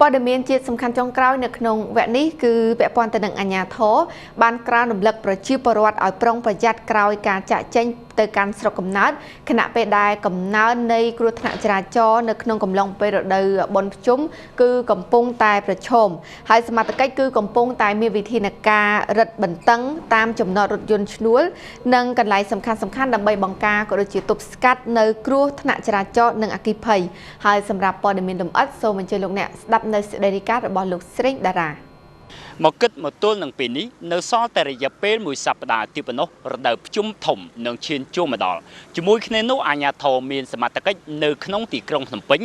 ព័ត៌មានជាតិសំខាន់ចុងក្រោយនៅក្នុងវគ្គនេះគឺពាក់ព័ន្ធទៅនឹងអាជ្ញាធរបានក្រើនរំលឹកប្រជាពលរដ្ឋឲ្យប្រុងប្រយ័ត្នក្រោយការចាក់ចែងទៅកាន់ស្រុកកំណើតខណៈពេលដែលកំណើននៃគ្រោះថ្នាក់ចរាចរណ៍នៅក្នុងកំឡុងពេលរដូវបុណ្យភ្ជុំគឺកំពុងតែប្រឈមហើយសមត្ថកិច្ចគឺកំពុងតែមានវិធានការរឹតបន្តឹងតាមចំណតរថយន្តឈ្នួលនិងកន្លែងសំខាន់ៗដើម្បីបង្ការក៏ដូចជាទប់ស្កាត់នៅគ្រោះថ្នាក់ចរាចរណ៍និងអគ្គិភ័យហើយសម្រាប់ព័ត៌មានលម្អិតសូមអញ្ជើញលោកអ្នកស្ដាប់នៅសេចក្តីរាយការណ៍របស់លោកស្រីតារាមកគិតមកទល់នឹងពេលនេះនៅសល់តែរយៈពេលមួយសប្តាហ៍ទៀតប៉ុណ្ណោះរដូវភ្ជុំធំនឹងឈានចូលមកដល់ជាមួយគ្នានោះអាជ្ញាធរមានសមត្ថកិច្ចនៅក្នុងទីក្រុងភ្នំពេញ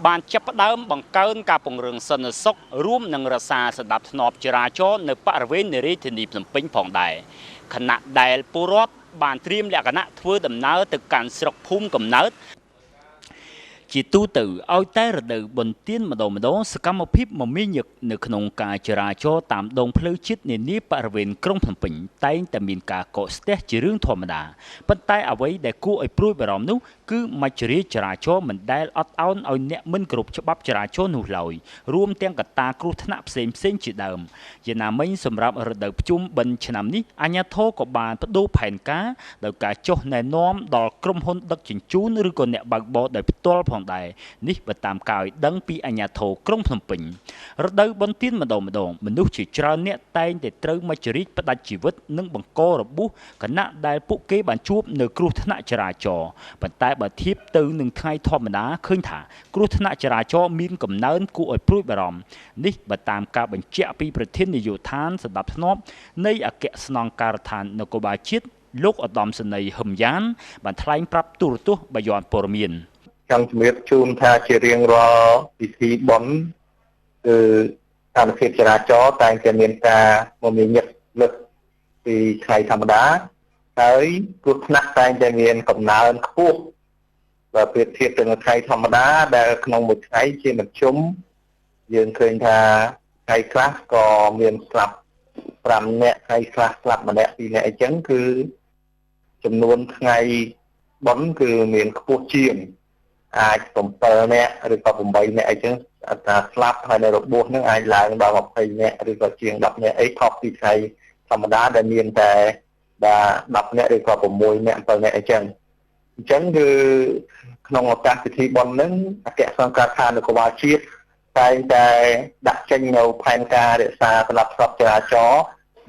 បានចាប់ផ្ដើមបង្កើនការពង្រឹងសន្តិសុខរួមនឹងរក្សាសណ្ដាប់ធ្នាប់ចរាចរណ៍នៅបរិវេណរាជធានីភ្នំពេញផងដែរខណៈដែលពលរដ្ឋបានត្រៀមលក្ខណៈធ្វើដំណើរទៅកាន់ស្រុកភូមិកំណើតជាទូទៅឲ្យតែរដូវបុណ្យទានម្ដងសកម្មភាពមមាញឹកនៅក្នុងការចរាចរណ៍តាមដងផ្លូវជាតិនានាបរិវេណក្រុងភ្នំពេញតែងតែមានការកកស្ទះជារឿងធម្មតាប៉ុន្តែអ្វីដែលគួរឲ្យព្រួយបារម្ភនោះគឺមជ្ឈរាជចរាចរណ៍មិនដែលអត់ឱនឲ្យអ្នកមិនគោរពច្បាប់ចរាចរណ៍នោះឡើយរួមទាំងកត្តាគ្រោះថ្នាក់ផ្សេងជាដើមយ៉ាងណាមិញសម្រាប់រដូវភ្ជុំបិណ្ឌឆ្នាំនេះអាជ្ញាធរក៏បានបដូរផែនការដោយការចុះណែនាំដល់ក្រុមហ៊ុនដឹកជញ្ជូនឬក៏អ្នកបើកបរដោយផ្ទាល់ផងដែរនេះបើតាមការឲ្យដឹងពីអាជ្ញាធរក្រុងភ្នំពេញរដូវបុណ្យទានម្ដងមនុស្សជាច្រើនអ្នកតែងតែត្រូវមជ្ឈរាជផ្ដាច់ជីវិតនិងបង្ករបួសខណៈដែលពួកគេបានជួបនៅគ្រោះថ្នាក់ចរាចរណ៍ប៉ុន្តែបើធៀបទៅនឹងថ្ងៃធម្មតាឃើញថាគ្រោះថ្នាក់ចរាចរណ៍មានកំណើនគួរឲ្យព្រួយបារម្ភនេះបើតាមការបញ្ជាក់ពីប្រធាននាយកដ្ឋានសណ្ដាប់ធ្នាប់នៃអគ្គស្នងការដ្ឋាននគរបាលជាតិលោកឧត្តមសេនីយ៍ហឹមយ៉ានបានថ្លែងប្រាប់ទូរទស្សន៍បាយ័នព័ត៌មានចង់ជំរាបជូនថាជារៀងរាល់ពិធីបុណ្យគឺស្ថានភាពចរាចរណ៍តែងតែមានការមមាញឹកលើសពីថ្ងៃធម្មតាហើយគ្រោះថ្នាក់តែងតែមានកំណើនខ្ពស់បើប្រៀបធៀបទៅនឹងថ្ងៃធម្មតាដែលក្នុងមួយថ្ងៃជាមធ្យមយើងឃើញថាថ្ងៃខ្លះក៏មានស្លាប់5នាក់ថ្ងៃខ្លះស្លាប់1នាក់2នាក់អញ្ចឹងគឺចំនួនថ្ងៃបុណ្យគឺមានខ្ពស់ជាងអាច7នាក់ឬក៏8នាក់អីចឹងអត្រាស្លាប់ហើយនៅរបួសនឹងអាចឡើងដល់20នាក់ឬក៏ជាង10នាក់អីខុសពីថ្ងៃធម្មតាដែលមានតែ10នាក់ឬក៏6នាក់7នាក់អីចឹងអញ្ចឹងគឺក្នុងឱកាសពិធីបុណ្យហ្នឹងអគ្គស្នងការដ្ឋាននគរបាលជាតិតែងតែដាក់ចេញនៅផែនការរក្សាសណ្ដាប់ធ្នាប់ចរាចរណ៍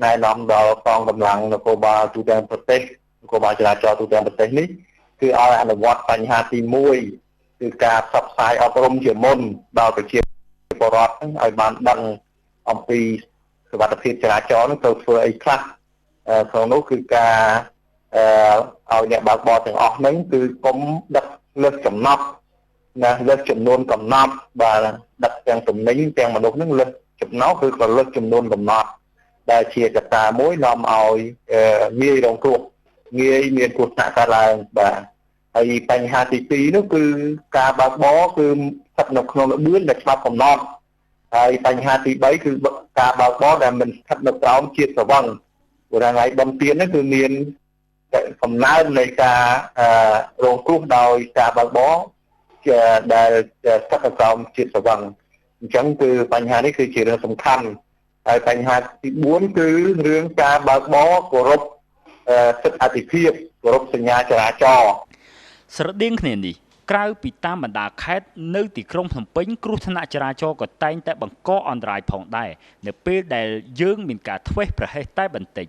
ណែនាំដល់កងកម្លាំងនគរបាលទូទាំងប្រទេសនគរបាលចរាចរណ៍ទូទាំងប្រទេសនេះគឺឲ្យអនុវត្តបញ្ហាទី1គឺការផ្សព្វផ្សាយអប់រំជាមុនដល់ប្រជាពលរដ្ឋឲ្យបានដឹងអំពីសុវត្ថិភាពចរាចរណ៍នឹងត្រូវធ្វើអីខ្លះក្នុងនោះគឺការឲ្យអ្នកបើកបរទាំងអស់ហ្នឹងគឺកុំដឹកលើសចំណប់ណាលើសចំនួនកំណត់បាទដឹកទាំងទំនិញទាំងមនុស្សហ្នឹងលើសចំណោទឬក៏លើសចំនួនកំណត់ដែលជាកត្តាមួយនាំឲ្យងាយរងគ្រោះងាយមានគ្រោះថ្នាក់កើតឡើងបាទហើយបញ្ហាទី2នោះគឺការបើកបរគឺស្ថិតនៅក្នុងល្បឿនដែលច្បាប់កំណត់ហើយបញ្ហាទី3គឺការបើកបរដែលមិនស្ថិតនៅក្រោមជាតិស្រវឹងព្រោះថ្ងៃបុណ្យទាននេះគឺមានកំណើននៃការរងគ្រោះដោយការបើកបរដែលស្ថិតនៅក្រោមជាតិស្រវឹងអញ្ចឹងគឺបញ្ហានេះគឺជារឿងសំខាន់ហើយបញ្ហាទី4គឺរឿងការបើកបរគោរពសិទ្ធិអធិភាពគោរពសញ្ញាចរាចរណ៍ស្រដៀងគ្នានេះក្រៅពីតាមបណ្ដាខេត្តនៅទីក្រុងភ្នំពេញគ្រោះថ្នាក់ចរាចរណ៍ក៏តែងតែបង្កអន្តរាយផងដែរនៅពេលដែលយើងមានការធ្វេសប្រហែសតែបន្តិច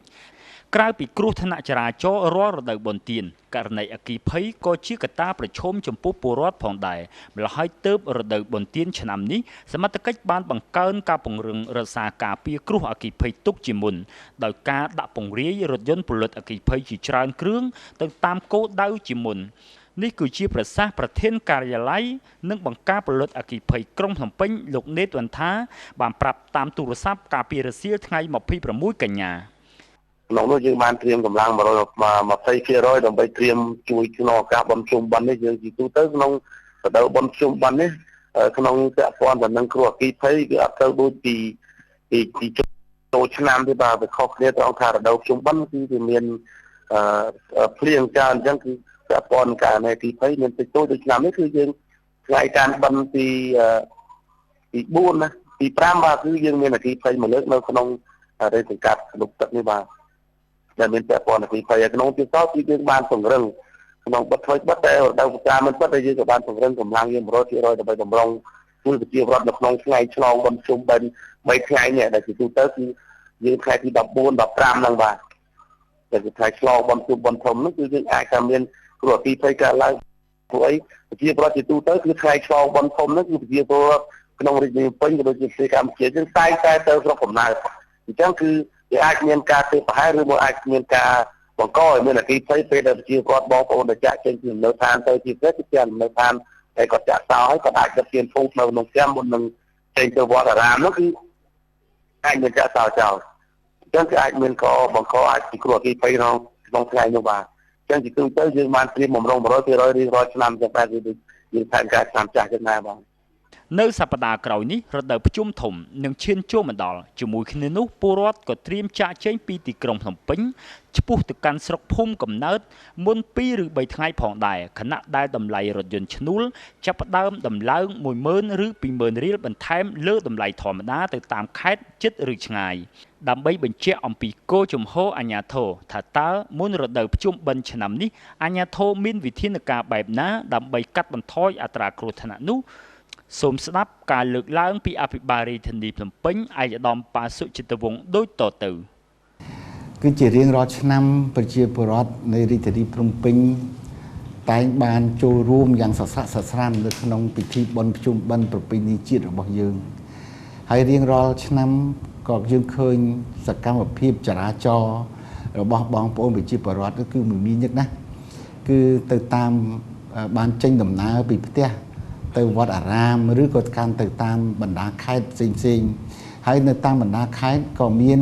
ក្រៅពីគ្រោះថ្នាក់ចរាចរណ៍រាល់រដូវបុណ្យទានករណីអគ្គិភ័យក៏ជាកត្តាប្រឈមចំពោះពលរដ្ឋផងដែរម្ល៉េះហើយទើបរដូវបុណ្យទានឆ្នាំនេះសមត្ថកិច្ចបានបង្កើនការពង្រឹងរក្សាការពារគ្រោះអគ្គិភ័យទុកជាមុនដោយការដាក់ពង្រាយរថយន្តពលិតអគ្គិភ័យជាច្រើនគ្រឿងទៅតាមគោលដៅជាមុននេះគឺជាប្រសាសន៍ប្រធានការិយាល័យនិងបង្ការពលិតអគ្គិភ័យក្រុងភ្នំពេញលោកណេតវណ្ណថាបានប្រាប់តាមទូរស័ព្ទកាលពីរសៀលថ្ងៃ26កញ្ញាក្នុងនោះយើងបានត្រៀមកម្លាំង120%ដើម្បីត្រៀមជួយក្នុងឱកាសបុណ្យភ្ជុំបិណ្ឌនេះយើងជាទូទៅក្នុងរដូវបុណ្យភ្ជុំបិណ្ឌនេះក្នុងពាក់ព័ន្ធទៅនឹងគ្រោះអគ្គិភ័យគឺអត់ទៅដូចពីចូលឆ្នាំទេបាទវាខុសគ្នាត្រង់ថារដូវភ្ជុំបិណ្ឌគឺវាមានភ្លៀងច្រើនអញ្ចឹងគឺពាក់ព័ន្ធការនៃអគ្គិភ័យមានតិចតួចដូចឆ្នាំនេះគឺយើងថ្ងៃការបិណ្ឌពី ទី4ណាទី5បាទគឺយើងមានអគ្គិភ័យមួយលើកនៅក្នុងរេសង្កាត់ក្នុងទឹកនេះបាទដែលមានពាក់ព័ន្ធអគ្គិភ័យក្នុងទីសោគឺយើងបានពង្រឹងក្នុងបិទថ្មីបិទតែរដូវប្រាំងមិនបិទតែយើងក៏បានពង្រឹងកម្លាំងយើង100%ដើម្បីតម្រង់ពលប្រជាពលរដ្ឋនៅក្នុងថ្ងៃឆ្លងបុណ្យជុំបិណ្ឌ3ថ្ងៃនេះដែលជាទូទៅគឺយើងថ្ងៃទី14 15ហ្នឹងបាទតែថ្ងៃឆ្លងបុណ្យជុំបុណ្យធំនោះគឺយើងអាចថាមានគ្រោះអគ្គិភ័យកើតឡើងព្រោះអីប្រជាពលរដ្ឋជាទូទៅគឺថ្ងៃឆ្លងបុណ្យធំនោះគឺប្រជាពលរដ្ឋក្នុងរាជធានីភ្នំពេញក៏ដូចជាប្រទេសកម្ពុជាយើងតែងតែទៅស្រុកកំណើតអញ្ចឹងគឺវាអាចមានការធ្វើប្រហែលឬមួយអាចមានការបង្កឲ្យមានអគ្គិភ័យពេលដែលប្រជាពលរដ្ឋបងប្អូនដែលចាក់ចេញពីលំនៅឋានទៅជាពិសេសគឺលំនៅឋានតែគាត់ចាក់សោហើយគាត់អាចដឹកជញ្ជូនភូមិនៅក្នុងផ្ទះមុននឹងចេញទៅវត្តអារាមនោះគឺអាចមានចាក់សោចោលអញ្ចឹងគឺអាចមានកបង្កអាចពីគ្រោះអគ្គិភ័យក្នុងថ្ងៃនោះបាទអញ្ចឹងជាទូទៅយើងបានត្រៀមបំរុង 100% រៀងរាល់ឆ្នាំចឹងដែរគឺយើងថែមការឆ្នាំចាស់ចឹងដែរបាទនៅសប្តាហ៍ក្រោយនេះរដូវភ្ជុំធំនឹងឈានចូលមកដល់ជាមួយគ្នានោះពលរដ្ឋក៏ត្រៀមចាកចេញពីទីក្រុងភ្នំពេញឆ្ពោះទៅកាន់ស្រុកភូមិកំណើតមុន2ឬ3ថ្ងៃផងដែរខណៈដែលតម្លៃរថយន្តឈ្នួលចាប់ផ្ដើមដំឡើង10000ឬ20000រៀលបន្ថែមលើតម្លៃធម្មតាទៅតាមខេត្តជិតឬឆ្ងាយដើម្បីបញ្ជាក់អំពីគោលជំហរអាជ្ញាធរថាតើមុនរដូវភ្ជុំបិណ្ឌឆ្នាំនេះអាជ្ញាធរមានវិធានការបែបណាដើម្បីកាត់បន្ថយអត្រាគ្រោះថ្នាក់នោះសូមស្ដាប់ការលើកឡើងពីអភិបាលរាជធានីភ្នំពេញឯកឧត្តមប៉ាសុចិត្រវង្សដូចតទៅគឺជារៀងរាល់ឆ្នាំប្រជាពលរដ្ឋនៃរាជធានីភ្នំពេញតែងបានចូលរួមយ៉ាងសស្រាក់សស្រាំនៅក្នុងពិធីបុណ្យភ្ជុំបិណ្ឌប្រពៃណីជាតិរបស់យើងហើយរៀងរាល់ឆ្នាំក៏យើងឃើញសកម្មភាពចរាចរណ៍របស់បងប្អូនប្រជាពលរដ្ឋគឺមមាញឹកណាស់គឺទៅតាមបានចេញដំណើរពីផ្ទះទៅវត្តអារាមឬក៏កាន់ទៅតាមបណ្ដាខេត្តផ្សេងៗហើយនៅតាមបណ្ដាខេត្តក៏មាន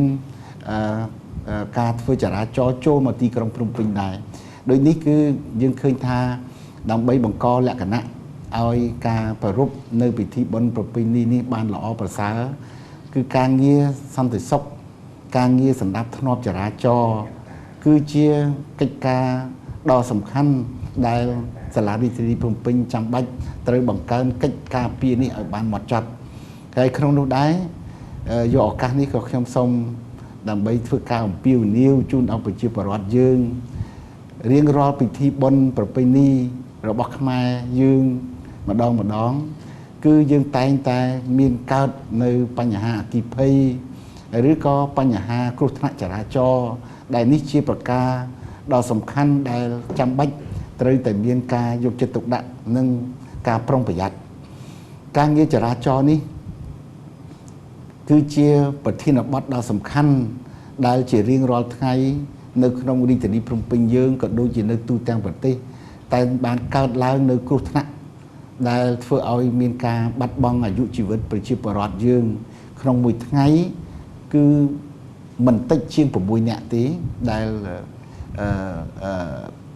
ការធ្វើចរាចរណ៍ចូលមកទីក្រុងភ្នំពេញដែរដូចនេះគឺយើងឃើញថាដើម្បីបង្កលក្ខណៈឲ្យការប្រារព្ធនៅពិធីបុណ្យប្រពៃណីនេះបានល្អប្រសើរគឺការងារសន្តិសុខការងារសម្រាប់ធ្នាប់ចរាចរណ៍គឺជាកិច្ចការដ៏សំខាន់ដែលសាលារាជធានីភ្នំពេញចាំបាច់ត្រូវបង្កើនកិច្ចការពារនេះឲ្យបានហ្មត់ចត់ហើយក្នុងនោះដែរយកឱកាសនេះក៏ខ្ញុំសូមដើម្បីធ្វើការអំពាវនាវជូនដល់ប្រជាពលរដ្ឋយើងរៀងរាល់ពិធីបុណ្យប្រពៃណីរបស់ខ្មែរយើងម្ដងគឺយើងតែងតែមានកើតនៅបញ្ហាអគ្គិភ័យឬក៏បញ្ហាគ្រោះថ្នាក់ចរាចរណ៍ដែលនេះជាប្រការដ៏សំខាន់ដែលចាំបាច់ត្រូវតែមានការយកចិត្តទុកដាក់និងការប្រុងប្រយ័ត្នការងារចរាចរណ៍នេះគឺជាប្រធានបទដ៏សំខាន់ដែលជារៀងរាល់ថ្ងៃនៅក្នុងរាជធានីភ្នំពេញយើងក៏ដូចជានៅទូទាំងប្រទេសតែបានកើតឡើងនៅគ្រោះថ្នាក់ដែលធ្វើឲ្យមានការបាត់បង់អាយុជីវិតប្រជាពលរដ្ឋយើងក្នុងមួយថ្ងៃគឺមិនតិចជាង6នាក់ទេដែល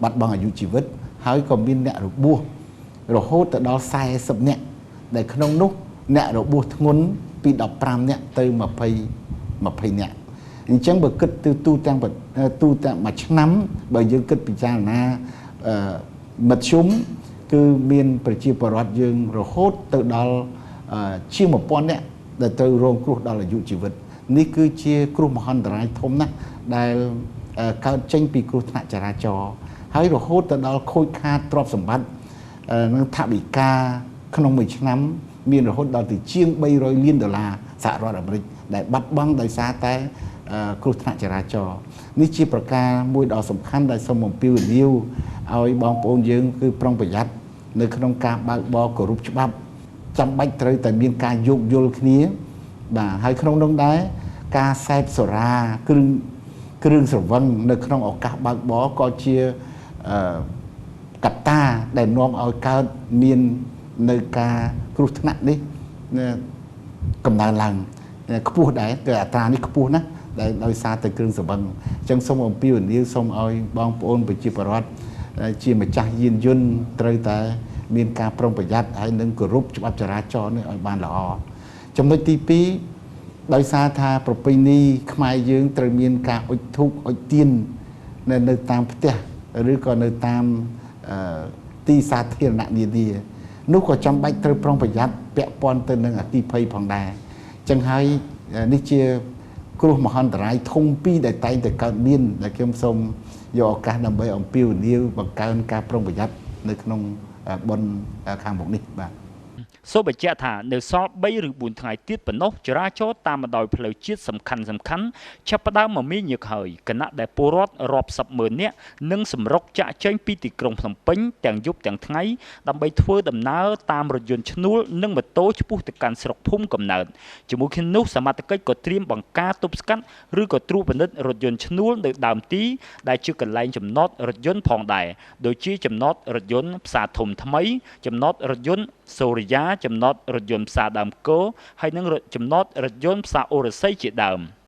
បាត់បង់អាយុជីវិតហើយក៏មានអ្នករបួសរហូតទៅដល់40នាក់ដែលក្នុងនោះអ្នករបួសធ្ងន់ពី15នាក់ទៅ20នាក់អញ្ចឹងបើគិតទៅទូទាំងមួយឆ្នាំបើយើងគិតពិចារណាមធ្យមគឺមានប្រជាពលរដ្ឋយើងរហូតទៅដល់ជាង1000នាក់ដែលត្រូវរងគ្រោះដល់អាយុជីវិតនេះគឺជាគ្រោះមហន្តរាយធំណាស់ដែលកើតចេញពីគ្រោះថ្នាក់ចរាចរណ៍ហើយរហូតទៅដល់ខូចខាតទ្រព្យសម្បត្តិនិងថវិកាក្នុងមួយឆ្នាំមានរហូតដល់ទៅជាង$300 លានសហរដ្ឋអាមេរិកដែលបាត់បង់ដោយសារតែគ្រោះថ្នាក់ចរាចរណ៍នេះជាប្រការមួយដ៏សំខាន់ដែលសូមអំពាវនាវឲ្យបងប្អូនយើងគឺប្រុងប្រយ័ត្ននៅក្នុងការបើកបរគោរពច្បាប់ចាំបាច់ត្រូវតែមានការយោគយល់គ្នាបាទហើយក្នុងនោះដែរការសេពសូរាគ្រឿងស្រវឹងនៅក្នុងឱកាសបើកបរក៏ជាកត្តាដែលនាំឲ្យកើតមាននៅការគ្រោះថ្នាក់នេះកំណើនឡើងខ្ពស់ដែរគឺអត្រានេះខ្ពស់ណាស់ដែលដោយសារតែគ្រឿងស្រវឹងអញ្ចឹងសូមអំពាវនាវសូមឲ្យបងប្អូនប្រជាពលរដ្ឋជាម្ចាស់យានយន្តត្រូវតែមានការប្រុងប្រយ័ត្នហើយនឹងគោរពច្បាប់ចរាចរណ៍នេះឲ្យបានល្អចំណុចទី2ដោយសារថាប្រពៃណីខ្មែរយើងត្រូវមានការអុជធូបអុជទៀននៅតាមផ្ទះឬក៏នៅតាមទីសាធារណៈនានា នោះក៏ចាំបាច់ត្រូវប្រុងប្រយ័ត្នពាក់ព័ន្ធទៅនឹងអគ្គិភ័យផងដែរចឹងហើយនេះជាគ្រោះមហន្តរាយធំពីរដែលតែងតែកើតមានដែលខ្ញុំសូមយកឱកាសដើម្បីអំពាវនាវបង្កើនការប្រុងប្រយ័ត្ននៅក្នុងបុណ្យខាងមុខនេះបាទ សូមបញ្ជាក់ថានៅសល់3ឬ4ថ្ងៃទៀតប៉ុណ្ណោះចរាចរណ៍តាមបណ្ដោយផ្លូវជាតិសំខាន់ចាប់ផ្ដើមមមាញឹកហើយគណៈដែលពលរដ្ឋរាប់សិបម៉ឺននាក់នឹងសម្រុកចាក់ចេញពីទីក្រុងភ្នំពេញទាំងយប់ទាំងថ្ងៃដើម្បីធ្វើដំណើរតាមរថយន្តឈ្នួលនិងម៉ូតូឆ្ពោះទៅកាន់ស្រុកភូមិកំណើតជាមួយគ្នានោះសមត្ថកិច្ចក៏ត្រៀមបង្ការទប់ស្កាត់ឬក៏ត្រួតពិនិត្យរថយន្តឈ្នួលនៅដើមទីដែលជាកន្លែងចំណតរថយន្តផងដែរដូចជាចំណតរថយន្តផ្សារធំថ្មីចំណតរថយន្តសូរិយាចំណតរថយន្តផ្សារដើមគោហើយនិងចំណតរថយន្តផ្សារអូរស័យជាដើម